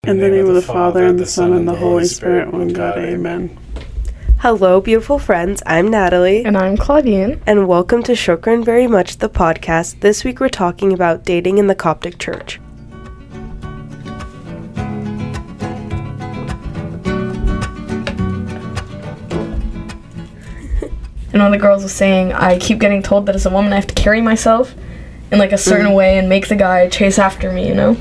In the name of the Father, and the Son, and the Holy Spirit, one God, amen. Hello, beautiful friends. I'm Natalie. And I'm Claudine. And welcome to Shokran Very Much, the podcast. This week we're talking about dating in the Coptic Church. And one of the girls was saying, I keep getting told that as a woman I have to carry myself in like a certain way and make the guy chase after me, you know?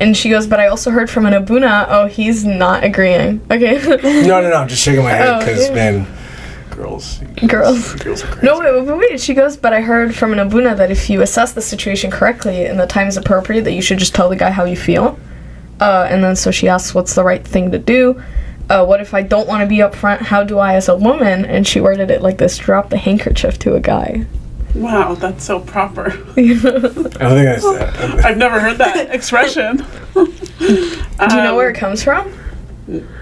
And she goes, but I also heard from an Abouna. Oh, he's not agreeing. Okay. No, I'm just shaking my head because, man, girls are crazy. No, wait. She goes, but I heard from an Abouna that if you assess the situation correctly and the time is appropriate, that you should just tell the guy how you feel. And then so she asks, what's the right thing to do? What if I don't want to be upfront? How do I as a woman? And she worded it like this: drop the handkerchief to a guy. Wow, that's so proper. I don't think I've never heard that expression. Do you know where it comes from?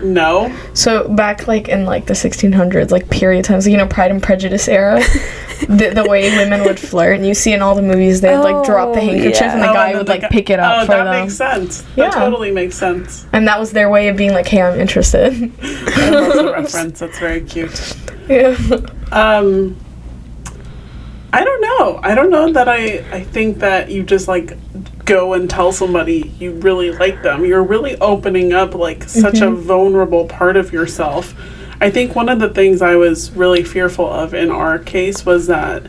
No. So back like in like the 1600s, like period times, you know, Pride and Prejudice era, the way women would flirt, and you see in all the movies they'd like drop the handkerchief and the guy would like pick it up for them. That makes sense. That totally makes sense. And that was their way of being like, hey, I'm interested. I love the reference. That's very cute. Yeah. I don't know that I think that you just like go and tell somebody you really like them. You're really opening up like such a vulnerable part of yourself. I think one of the things I was really fearful of in our case was that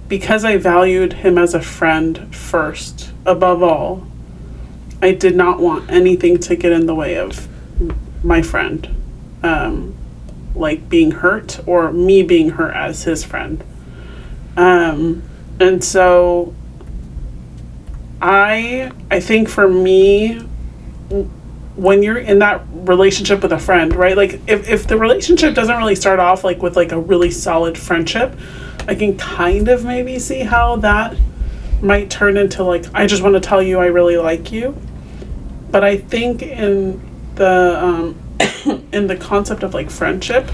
because I valued him as a friend first, above all, I did not want anything to get in the way of my friend. Like being hurt or me being hurt as his friend. And so I think for me, when you're in that relationship with a friend, right? Like if the relationship doesn't really start off like with like a really solid friendship, I can kind of maybe see how that might turn into like, I just want to tell you I really like you. But I think in the in the concept of like friendship,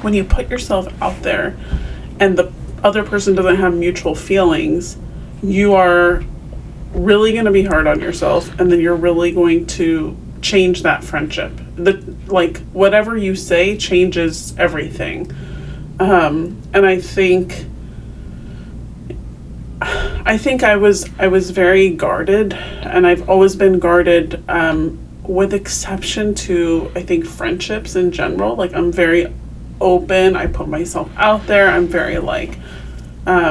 when you put yourself out there and the other person doesn't have mutual feelings, you are really going to be hard on yourself, and then you're really going to change that friendship. Like whatever you say changes everything. And I think I was very guarded, and I've always been guarded, with exception to, I think, friendships in general. Like, I'm very open. I put myself out there. I'm very, like, I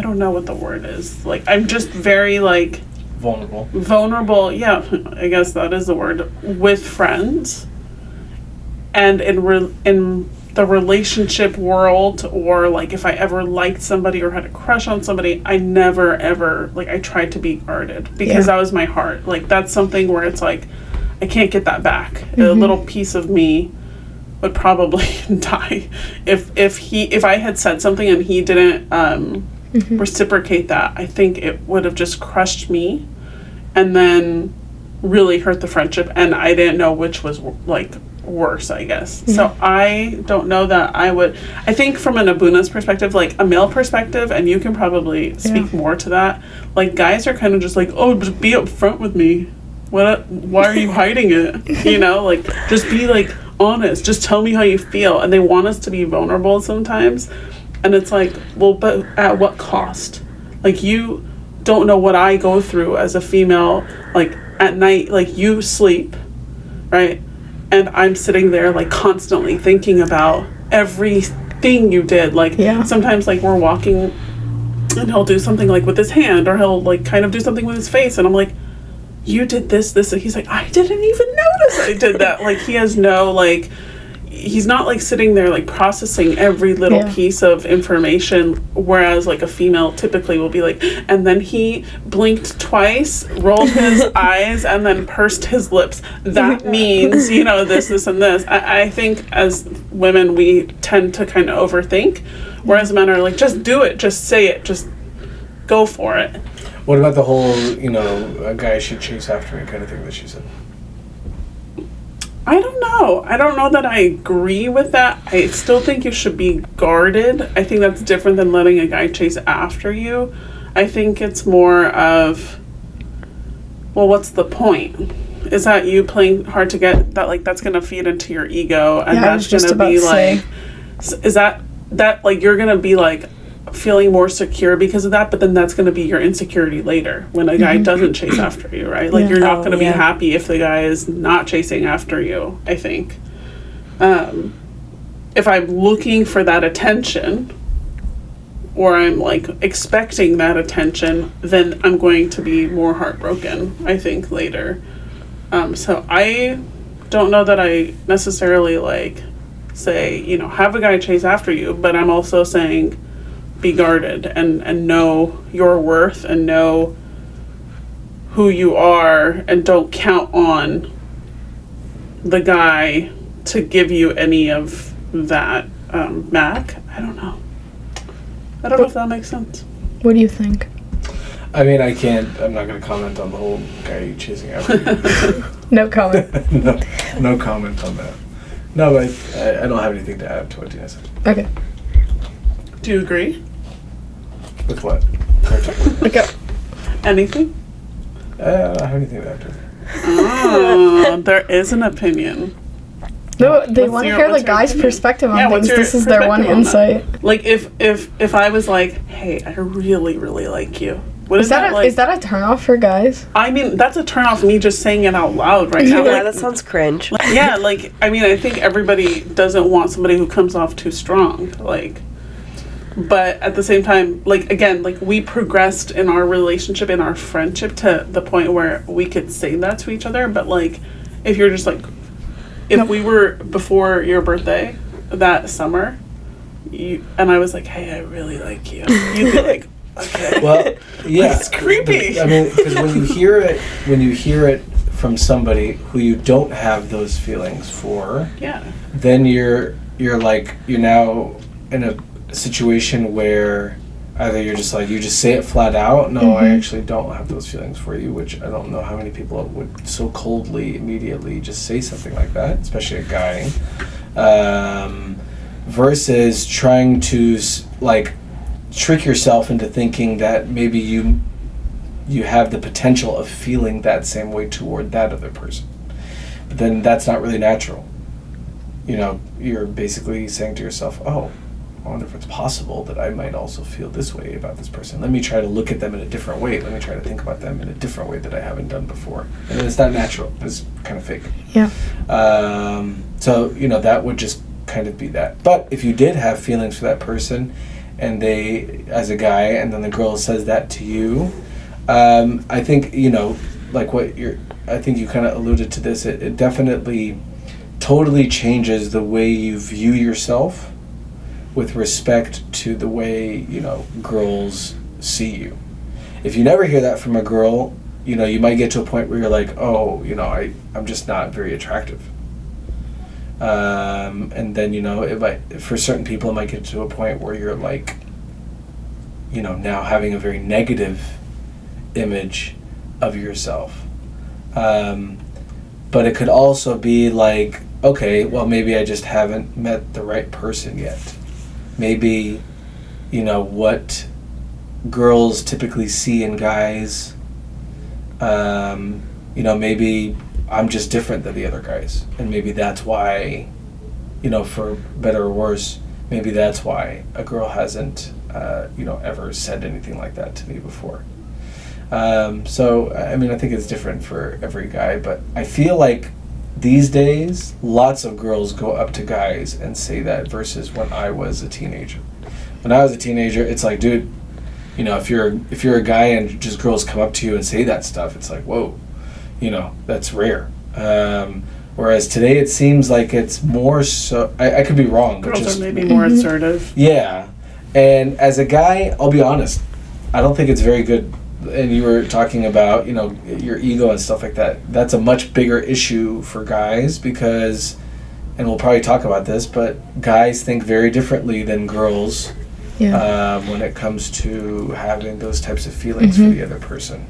don't know what the word is. Like, I'm just very, like... Vulnerable, yeah, I guess that is the word, with friends. And in the relationship world, or, like, if I ever liked somebody or had a crush on somebody, I never, ever, like, I tried to be guarded. Because that was my heart. Like, that's something where it's like, I can't get that back. A little piece of me would probably die if I had said something and he didn't reciprocate that. I think it would have just crushed me and then really hurt the friendship, and I didn't know which was like worse, I guess. So I don't know that I would. I think from an Abouna's perspective, like a male perspective, and you can probably speak more to that, like guys are kind of just like, oh, just be upfront with me. Why are you hiding it? You know, like, just be like honest, just tell me how you feel. And they want us to be vulnerable sometimes, and it's like, well, but at what cost? Like, you don't know what I go through as a female. Like, at night, like, you sleep, right? And I'm sitting there like constantly thinking about everything you did. Like, sometimes like we're walking and he'll do something like with his hand, or he'll like kind of do something with his face, and I'm like, you did this, and he's like, I didn't even notice I did that. Like, he has no, like, he's not like sitting there like processing every little piece of information, whereas like a female typically will be like, and then he blinked twice, rolled his eyes, and then pursed his lips. That means, you know, this and this. I think as women we tend to kind of overthink, whereas men are like, just do it, just say it, just go for it. What about the whole, you know, a guy should chase after me kind of thing that she said? I don't know that I agree with that. I still think you should be guarded. I think that's different than letting a guy chase after you. I think it's more of well, what's the point? Is that you playing hard to get? That like that's gonna feed into your ego, and that's gonna be like, is that like you're gonna be like feeling more secure because of that? But then that's gonna be your insecurity later when a guy doesn't chase after you, right? Like you're not gonna be happy if the guy is not chasing after you. I think, if I'm looking for that attention, or I'm like expecting that attention, then I'm going to be more heartbroken, I think, later. So I don't know that I necessarily like say, you know, have a guy chase after you, but I'm also saying be guarded and know your worth and know who you are, and don't count on the guy to give you any of that back. I don't know if that makes sense. What do you think? I mean, I'm not going to comment on the whole guy chasing after you. No comment. no comment on that. No, but I don't have anything to add to what Deena said. Okay. Do you agree? With what? Okay. Anything? I don't have anything to add to it. Oh, there is an opinion. No, they want to hear the guy's perspective on things. This is their one insight. Like if I was like, hey, I really, really like you. Is that a turnoff for guys? I mean, that's a turnoff, me just saying it out loud right now. Yeah, like, that sounds cringe. Yeah, like, I mean, I think everybody doesn't want somebody who comes off too strong, like, but at the same time, like, again, like, we progressed in our relationship, in our friendship, to the point where we could say that to each other, but, like, if you're just, like, if we were before your birthday that summer, and I was like, hey, I really like you, you'd be like, okay. Well, yeah. It's creepy. I mean, because when you hear it from somebody who you don't have those feelings for, then you're now in a situation where either you're just like, you just say it flat out, no, I actually don't have those feelings for you, which I don't know how many people would so coldly, immediately just say something like that, especially a guy, versus trying to, like, trick yourself into thinking that maybe you have the potential of feeling that same way toward that other person. But then that's not really natural. You know, you're basically saying to yourself, oh, I wonder if it's possible that I might also feel this way about this person. Let me try to look at them in a different way. Let me try to think about them in a different way that I haven't done before. And it's not natural. It's kind of fake. Yeah. So, you know, that would just kind of be that. But if you did have feelings for that person, and they, as a guy, and then the girl says that to you, I think, you know, like I think you kind of alluded to this, it definitely totally changes the way you view yourself with respect to the way, you know, girls see you. If you never hear that from a girl, you know, you might get to a point where you're like, oh, you know, I'm just not very attractive. And then, you know, for certain people, it might get to a point where you're like, you know, now having a very negative image of yourself. But it could also be like, okay, well, maybe I just haven't met the right person yet. Maybe, you know, what girls typically see in guys, you know, maybe I'm just different than the other guys, and maybe that's why, you know, for better or worse, maybe that's why a girl hasn't, you know, ever said anything like that to me before. So, I mean, I think it's different for every guy, but I feel like these days, lots of girls go up to guys and say that versus when I was a teenager. When I was a teenager, it's like, dude, you know, if you're a guy and just girls come up to you and say that stuff, it's like, whoa. You know, that's rare. Whereas today it seems like it's more so, I could be wrong, but girls are maybe more assertive. Yeah. And as a guy, I'll be honest, I don't think it's very good. And you were talking about, you know, your ego and stuff like that. That's a much bigger issue for guys because, and we'll probably talk about this, but guys think very differently than girls when it comes to having those types of feelings for the other person.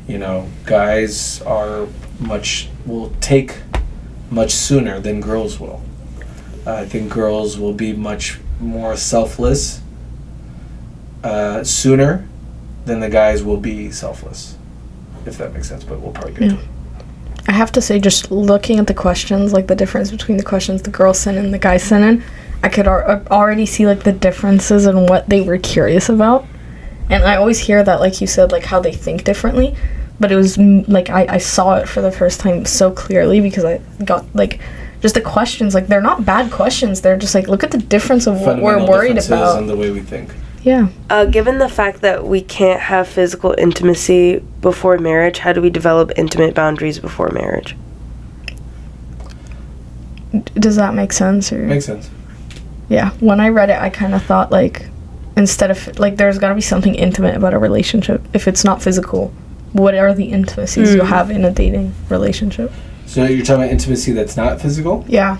You know, guys will take much sooner than girls will. I think girls will be much more selfless sooner than the guys will be selfless. if that makes sense, but we'll probably get to it. I have to say, just looking at the questions, like the difference between the questions the girls sent in and the guys sent in, I could already see like the differences in what they were curious about. And I always hear that, like you said, like how they think differently. But it was like I saw it for the first time so clearly because I got like just the questions. Like they're not bad questions. They're just like, look at the difference of what we're worried about and the way we think. Yeah. Given the fact that we can't have physical intimacy before marriage, how do we develop intimate boundaries before marriage? Does that make sense? Or? Makes sense. Yeah. When I read it, I kind of thought like, instead of like, there's got to be something intimate about a relationship. If it's not physical, what are the intimacies you'll have in a dating relationship? So you're talking about intimacy that's not physical? Yeah.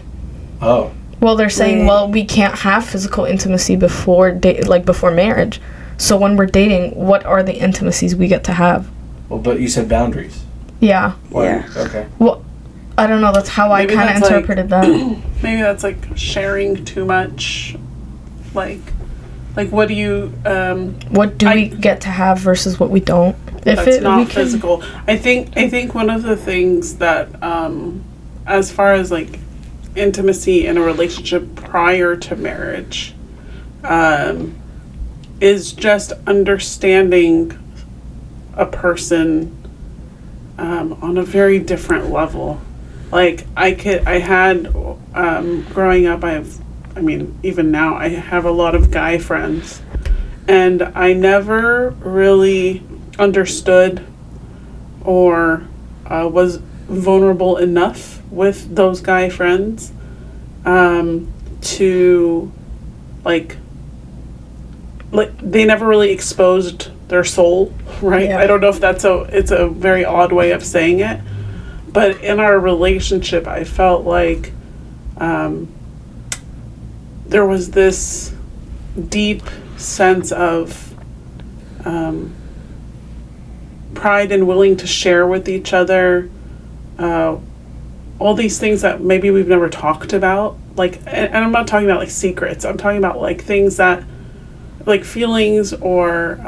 Oh. Well, they're saying, well, we can't have physical intimacy before before marriage. So when we're dating, what are the intimacies we get to have? Well, but you said boundaries. Yeah. Why? Yeah. Okay. Well, I don't know. That's how I kind of interpreted that. Maybe that's like sharing too much. Like what do you? What do we get to have versus what we don't? That's not physical. I think one of the things that, as far as like intimacy in a relationship prior to marriage, is just understanding a person on a very different level. Like growing up, even now I have a lot of guy friends, and I never really understood or was vulnerable enough with those guy friends to like they never really exposed their soul, right? Yeah. I don't know if it's a very odd way of saying it, but in our relationship I felt like there was this deep sense of pride and willing to share with each other all these things that maybe we've never talked about, like, and I'm not talking about like secrets, I'm talking about like things that like feelings or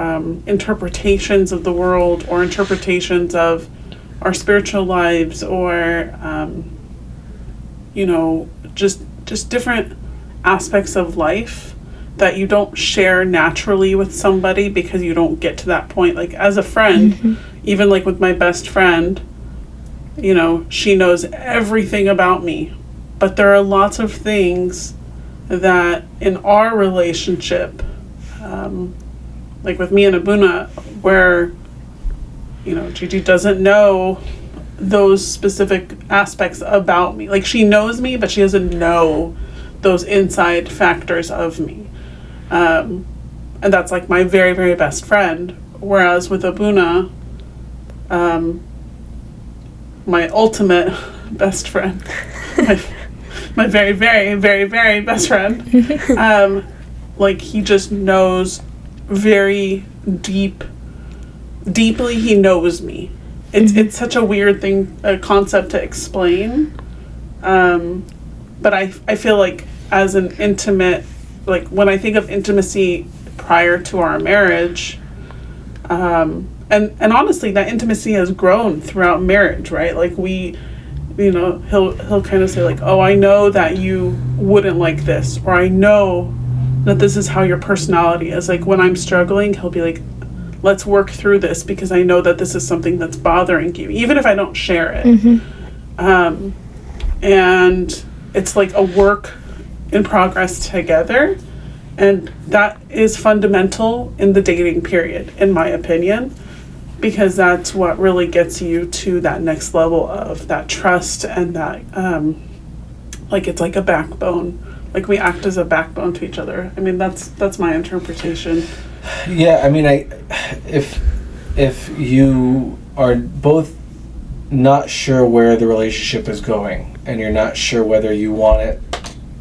interpretations of the world or interpretations of our spiritual lives or just different aspects of life that you don't share naturally with somebody because you don't get to that point. Like as a friend, even like with my best friend, she knows everything about me, but there are lots of things that in our relationship, like with me and Abouna, where Gigi doesn't know those specific aspects about me. Like she knows me, but she doesn't know those inside factors of me. And that's like my very, very best friend. Whereas with Abouna, my ultimate best friend, my very, very, very, very best friend, like he just knows very deeply he knows me. It's such a weird a concept to explain. But I feel like as an intimate, like when I think of intimacy prior to our marriage, and honestly that intimacy has grown throughout marriage, right? Like he'll kind of say like, oh, I know that you wouldn't like this, or I know that this is how your personality is. Like when I'm struggling, he'll be like, let's work through this because I know that this is something that's bothering you, even if I don't share it. And it's like a work in progress together, and that is fundamental in the dating period, in my opinion, because that's what really gets you to that next level of that trust and that like it's like a backbone. Like we act as a backbone to each other. I mean, that's my interpretation. Yeah, I mean, if you are both not sure where the relationship is going and you're not sure whether you want it,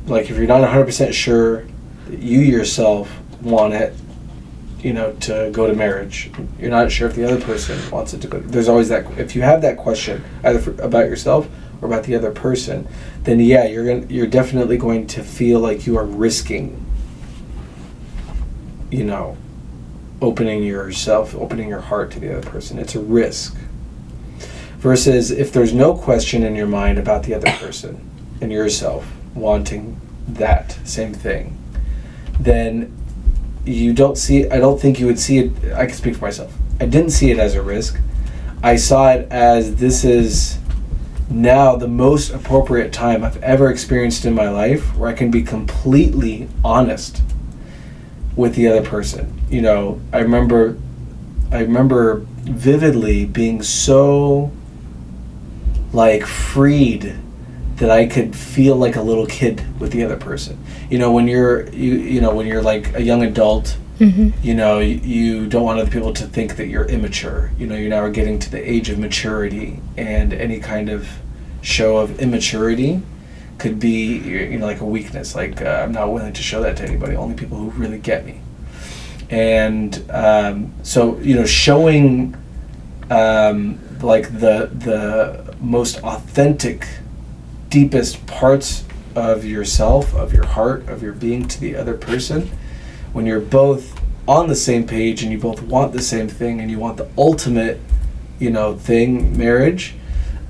like if you're not 100% sure that you yourself want it, to go to marriage, you're not sure if the other person wants it to go. There's always that. If you have that question either about yourself or about the other person, then yeah, you're definitely going to feel like you are risking, opening your heart to the other person. It's a risk. Versus if there's no question in your mind about the other person and yourself wanting that same thing, then you don't see, I don't think you would see it, I can speak for myself. I didn't see it as a risk. I saw it as this is now the most appropriate time I've ever experienced in my life where I can be completely honest with the other person. You know, I remember vividly being so like freed that I could feel like a little kid with the other person. You know, when you're when you're like a young adult, you know, you don't want other people to think that you're immature. You know, you're now getting to the age of maturity, and any kind of show of immaturity could be, you know, like a weakness. Like I'm not willing to show that to anybody. Only people who really get me. And so, you know, showing like the most authentic, deepest parts of yourself, of your heart, of your being to the other person, when you're both on the same page and you both want the same thing and you want the ultimate, you know, thing, marriage,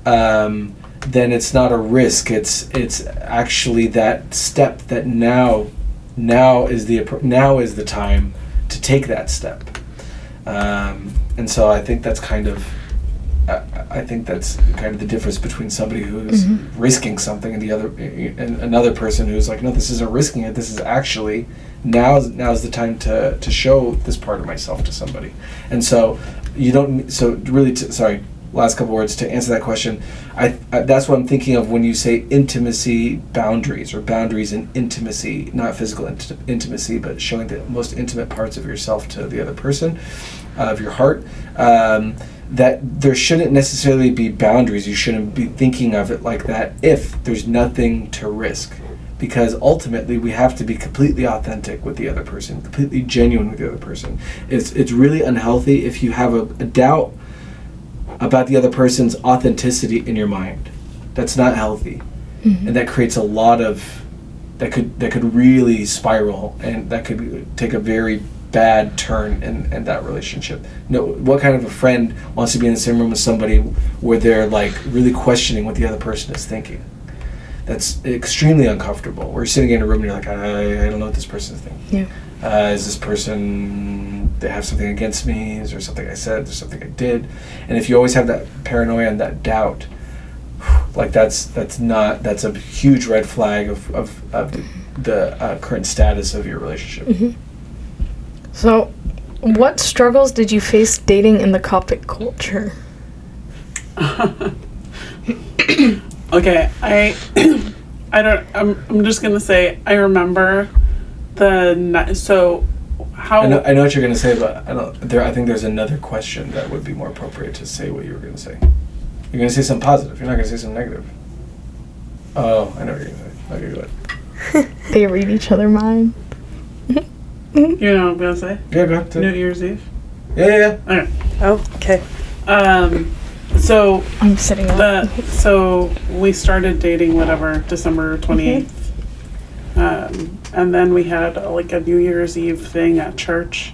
then it's not a risk. It's actually that step that now is the time to take that step. And so I think that's kind of the difference between somebody who's risking something and another person who's like, no, this isn't risking it. This is actually now's the time to show this part of myself to somebody. And so last couple words to answer that question. I that's what I'm thinking of when you say intimacy boundaries, or boundaries in intimacy, not physical intimacy, but showing the most intimate parts of yourself to the other person, of your heart. That there shouldn't necessarily be boundaries. You shouldn't be thinking of it like that if there's nothing to risk. Because ultimately we have to be completely authentic with the other person, completely genuine with the other person. It's really unhealthy if you have a doubt about the other person's authenticity in your mind. That's not healthy. And that creates a lot of, that could really spiral, and that could take a very bad turn in that relationship. No, what kind of a friend wants to be in the same room with somebody where they're like really questioning what the other person is thinking? That's extremely uncomfortable. Where you're sitting in a room and you're like, I don't know what this person is thinking. Yeah. Is this person, they have something against me? Is there something I said? Is there something I did? And if you always have that paranoia and that doubt, like that's a huge red flag of the current status of your relationship. So, what struggles did you face dating in the Coptic culture? Okay, I'm just gonna say I remember I know what you're gonna say, but I think there's another question that would be more appropriate to say what you were gonna say. You're gonna say something positive. You're not gonna say something negative. Oh, I know what you're gonna say. Okay, go ahead. They read each other mind. You know what I'm gonna say? Yeah, go ahead. New Year's Eve. Yeah. Okay. Oh, okay. So I'm sitting up. So we started dating December 28th. And then we had like a New Year's Eve thing at church.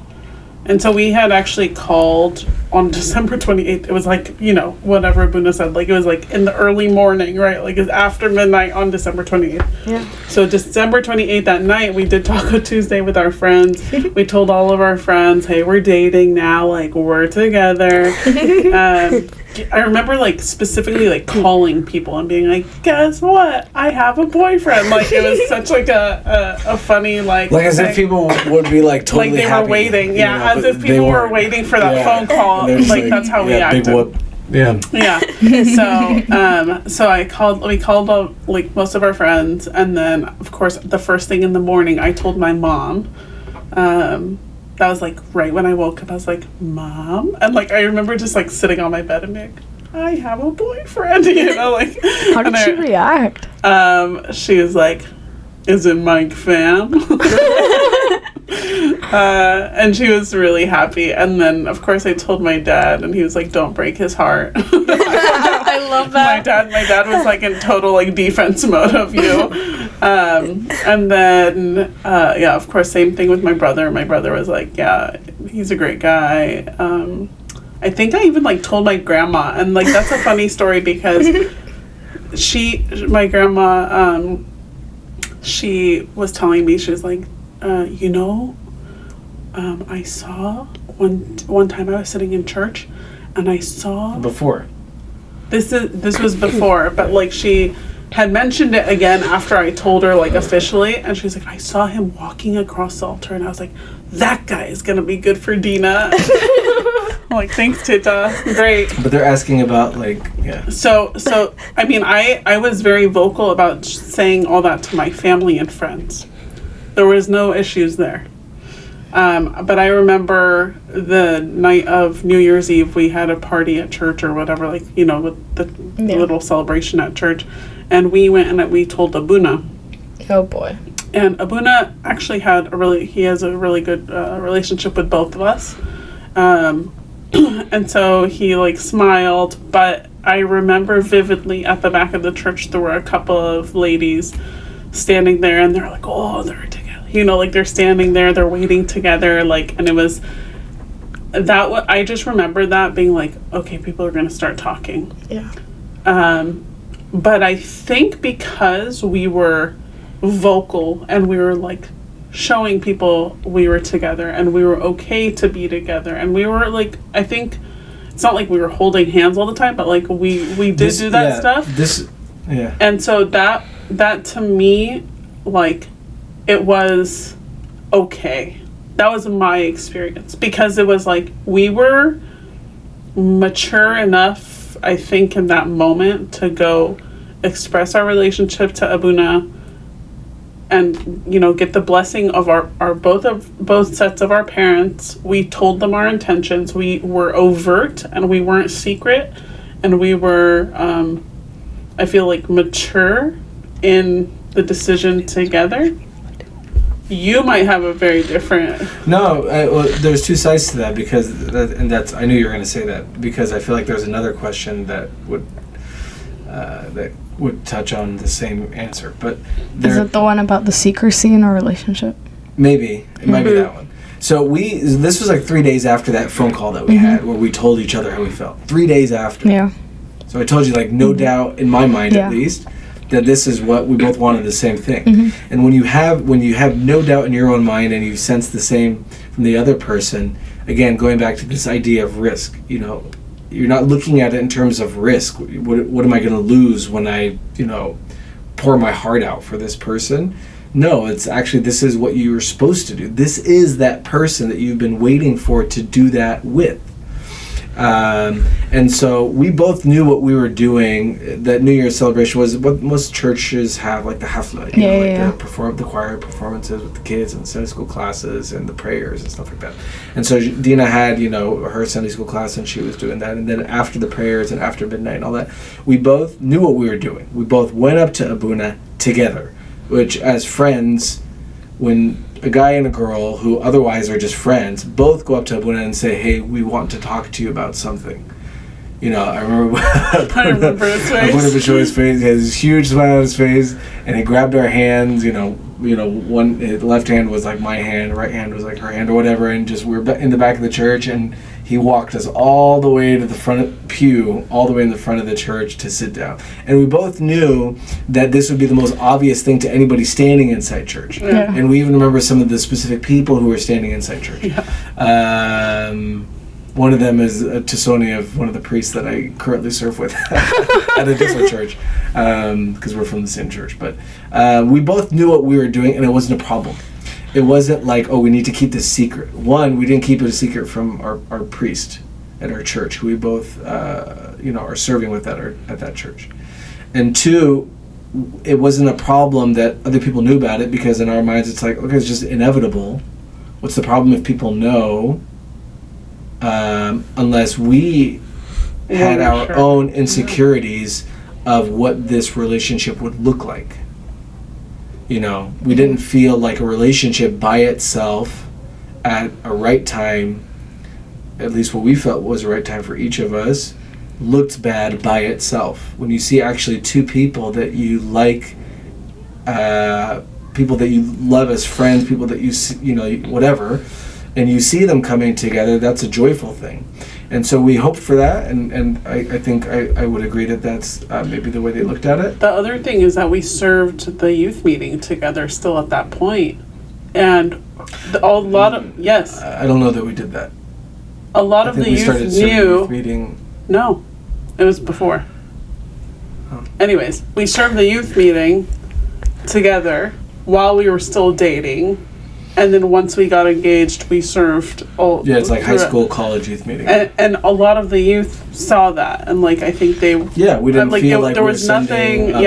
And so we had actually called on December 28th. It was like, you know, whatever Abouna said, like it was like in the early morning, right? Like it was after midnight on December 28th. Yeah. So December 28th at night, we did Taco Tuesday with our friends. We told all of our friends, hey, we're dating now, like we're together. I remember like specifically like calling people and being like, guess what? I have a boyfriend. Like it was such like a funny like as if people would be like totally like they happy, were waiting. Yeah, you know, as if people were waiting for that phone call. Like that's how we acted. Big whoop. Yeah. So we called like most of our friends, and then of course the first thing in the morning I told my mom. That was like right when I woke up. I was like, Mom, and like I remember just like sitting on my bed and being like, I have a boyfriend, you know, like. How did she react? She was like, is it Mike Fam? And she was really happy. And then, of course, I told my dad, and he was like, don't break his heart. I love that. My dad was like in total like defense mode of you. And then, of course, same thing with my brother. My brother was like, yeah, he's a great guy. I think I even like told my grandma, and like that's a funny story because my grandma, she was telling me, she was like, I saw one time I was sitting in church, and I saw Before. This was before, but like she had mentioned it again after I told her like officially, and she was like, I saw him walking across the altar, and I was like, that guy is gonna be good for Deena. I'm like, thanks, Tita, great. But they're asking about like, yeah. So I mean, I was very vocal about saying all that to my family and friends. There was no issues there. But I remember the night of New Year's Eve, we had a party at church or whatever, like, with the little celebration at church. And we went and we told Abouna. Oh, boy. And Abouna actually he has a really good relationship with both of us. And so he, like, smiled. But I remember vividly at the back of the church, there were a couple of ladies standing there, and they're like, oh, they're together. Like they're standing there, they're waiting together, like, and it was that. I just remember that being like, okay, people are gonna start talking. Yeah. But I think because we were vocal and we were like showing people we were together and we were okay to be together, and we were like, I think it's not like we were holding hands all the time, but like we did do that stuff. And so that to me, like, it was okay. That was my experience, because it was like we were mature enough, I think, in that moment to go express our relationship to Abouna and, get the blessing of our both sets of our parents. We told them our intentions. We were overt and we weren't secret, and we were, I feel like, mature in the decision together. You might have a very different... No, there's two sides to that, because I knew you were going to say that, because I feel like there's another question that would touch on the same answer. But is it the one about the secrecy in our relationship? Maybe it might be that one. So this was like 3 days after that phone call that we had, where we told each other how we felt. 3 days after. Yeah. So I told you, like, no doubt in my mind, at least, that this is what we both wanted, the same thing. And when you have no doubt in your own mind and you sense the same from the other person, again, going back to this idea of risk, you're not looking at it in terms of risk. What am I going to lose when I, pour my heart out for this person? No, it's actually, this is what you were supposed to do. This is that person that you've been waiting for to do that with. And so we both knew what we were doing. That New Year's celebration was what most churches have, like the hafla, the choir performances with the kids and the Sunday school classes and the prayers and stuff like that. And so Deena had, her Sunday school class, and she was doing that. And then after the prayers and after midnight and all that, we both knew what we were doing. We both went up to Abouna together, which, as friends, when a guy and a girl who otherwise are just friends both go up to Abouna and say, hey, we want to talk to you about something. I remember his face. Abouna's face. He had this huge smile on his face, and he grabbed our hands. One, his left hand was like my hand, right hand was like her hand or whatever, and just we were in the back of the church, and he walked us all the way to the front pew, all the way in the front of the church to sit down. And we both knew that this would be the most obvious thing to anybody standing inside church. Yeah. And we even remember some of the specific people who were standing inside church. Yeah. One of them is a Tisoni of one of the priests that I currently serve with at a different church, because we're from the same church. But we both knew what we were doing, and it wasn't a problem. It wasn't like, oh, we need to keep this secret. One, we didn't keep it a secret from our priest at our church, who we both, are serving with at that church. And two, it wasn't a problem that other people knew about it, because in our minds it's like, okay, it's just inevitable. What's the problem if people know? Unless we had our own insecurities of what this relationship would look like. We didn't feel like a relationship by itself at a right time, at least what we felt was the right time for each of us, looked bad by itself. When you see actually two people that you like, people that you love as friends, people that you whatever, and you see them coming together, that's a joyful thing. And so we hoped for that, and I think I would agree that that's maybe the way they looked at it. The other thing is that we served the youth meeting together still at that point. And yes. I don't know that we did that. A lot I of think the we youth started serving knew. youth meeting. No, it was before. Oh. Anyways, we served the youth meeting together while we were still dating. And then once we got engaged, we served all. Yeah, it's like high school, college youth meeting. And a lot of the youth saw that, and like I think they. Yeah, we didn't feel like there we were was nothing. sending,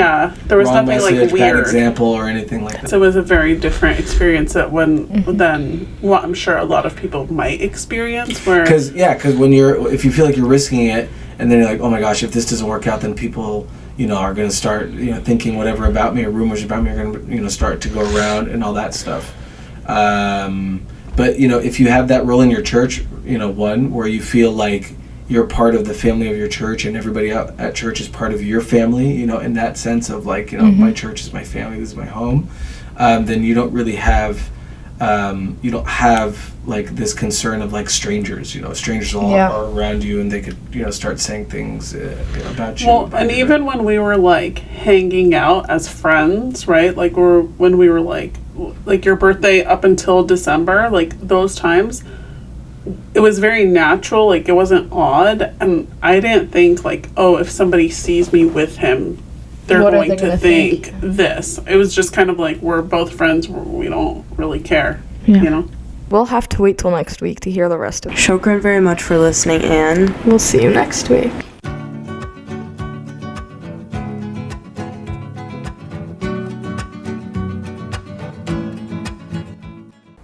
There was wrong nothing message, like bad weird. example or anything like that. So it was a very different experience than what I'm sure a lot of people might experience. Where Because if you feel like you're risking it, and then you're like, oh my gosh, if this doesn't work out, then people are going to start thinking whatever about me, or rumors about me are going to start to go around and all that stuff. But if you have that role in your church, one where you feel like you're part of the family of your church, and everybody out at church is part of your family, in that sense of like, my church is my family, this is my home, then you don't really have, like this concern of like strangers, strangers all are around you, and they could, start saying things about you. Well, and even when we were like hanging out as friends, right? Like when we were like your birthday up until December, like those times, it was very natural. Like it wasn't odd, and I didn't think like, oh, if somebody sees me with him, they're going to think this. It was just kind of like, we're both friends. We don't really care, We'll have to wait till next week to hear the rest of it. Shokran very much for listening, and We'll see you next week.